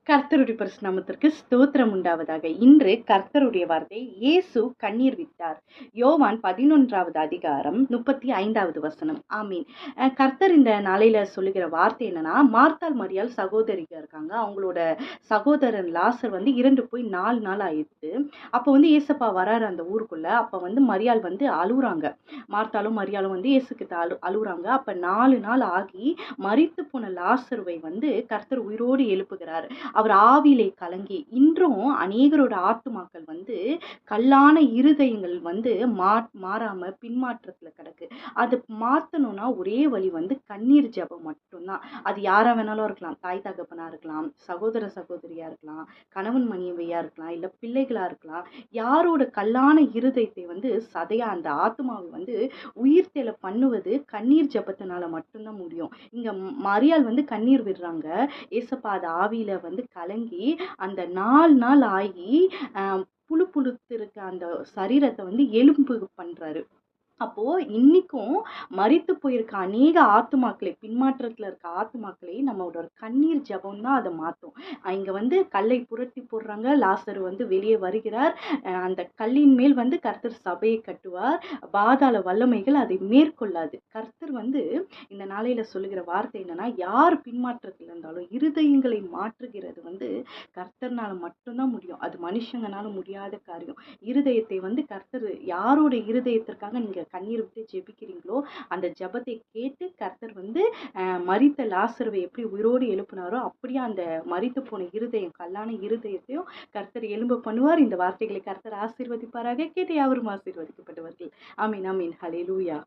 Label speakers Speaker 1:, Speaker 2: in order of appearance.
Speaker 1: கர்த்தருடைய பரிசு நாமத்திற்கு ஸ்தோத்திரம் உண்டாவதாக. இன்று கர்த்தருடைய வார்த்தை, இயேசு கண்ணீர் விட்டார். யோவான் 11வது அதிகாரம் 35வது வசனம். ஆமீன். கர்த்தர் இந்த நாளையில சொல்லுகிற வார்த்தை என்னன்னா, மார்த்தாள் மரியாள் சகோதரிகள் இருக்காங்க. அவங்களோட சகோதரன் லாசர் இறந்து போய் 4 நாள் ஆயிடுது. அப்போ ஏசப்பா வராரு அந்த ஊருக்குள்ள. அப்ப மரியாள் அழுகுறாங்க. மார்த்தாளும் மரியாளும் இயேசுகிட்ட அழுகுறாங்க. அப்ப 4 நாள் ஆகி மரித்து போன லாசருவை கர்த்தர் உயிரோடு எழுப்புகிறார். அவர் ஆவியிலே கலங்கி, இன்றும் அநேகரோட ஆத்துமாக்கள் கல்லான இருதயங்கள் மாறாம பின்மாற்றத்துல கிடக்கு. அது மாத்தணும்னா ஒரே வழி கண்ணீர் ஜெபம் மட்டும்தான். அது யாரா வேணாலும் இருக்கலாம். தாய் தகப்பனா இருக்கலாம், சகோதர சகோதரியா இருக்கலாம், கணவன் மனைவியா இருக்கலாம், இல்ல பிள்ளைகளா இருக்கலாம். யாரோட கல்லான இருதயத்தை சதையா அந்த ஆத்மாவை உயிர்த்தெழ பண்ணுவது கண்ணீர் ஜெபத்தினால மட்டும்தான் முடியும். இங்க மரியாள் கண்ணீர் விடுறாங்க. ஏசப்பா அது ஆவியில கலங்கி அந்த 4 நாள் ஆகி புழு புழுத்து இருக்க அந்த சரீரத்தை எலும்பு பண்றாரு. அப்போ இன்னைக்கும் மரித்து போயிருக்க அநேக ஆத்துமாக்களை, பின்மாற்றத்துல இருக்க ஆத்துமாக்களை நம்மளோட கண்ணீர் ஜெபம் தான் அதை மாற்றும். இங்க கல்லை புரட்டி போடுறாங்க. லாசர் வெளியே வருகிறார். அந்த கல்லின் மேல் கர்த்தர் சபையை கட்டுவார். பாதாள வல்லமைகள் அதை மேற்கொள்ளாது. கர்த்தர் இந்த நாளையில சொல்லுகிற வார்த்தை என்னன்னா, யார் பின்மாற்றத்தில் இருந்தாலும் இருதயங்களை மாற்றுகிறது கர்த்தர்னால மட்டும்தான் முடியும். அது மனுஷங்கனால முடியாத காரியம். இருதயத்தை கர்த்தர் யாரோட இருதயத்திற்காக நீங்க கண்ணீர் விட்டு ஜெபிக்கிறீங்களோ அந்த ஜெபத்தை கேட்டு கர்த்தர் மரித்த லாசருவை எப்படி உயிரோடு எழுப்பினாரோ அப்படியே அந்த மரித்து போன இருதயம், கல்லான இருதயத்தையும் கர்த்தர் எழும்ப பண்ணுவார். இந்த வார்த்தைகளை கர்த்தர் ஆசீர்வதிப்பாராக. கேட்டு யாவரும் ஆசீர்வதிக்கப்பட்டவர்கள். ஆமீன், ஆமீன். ஹல்லேலூயா.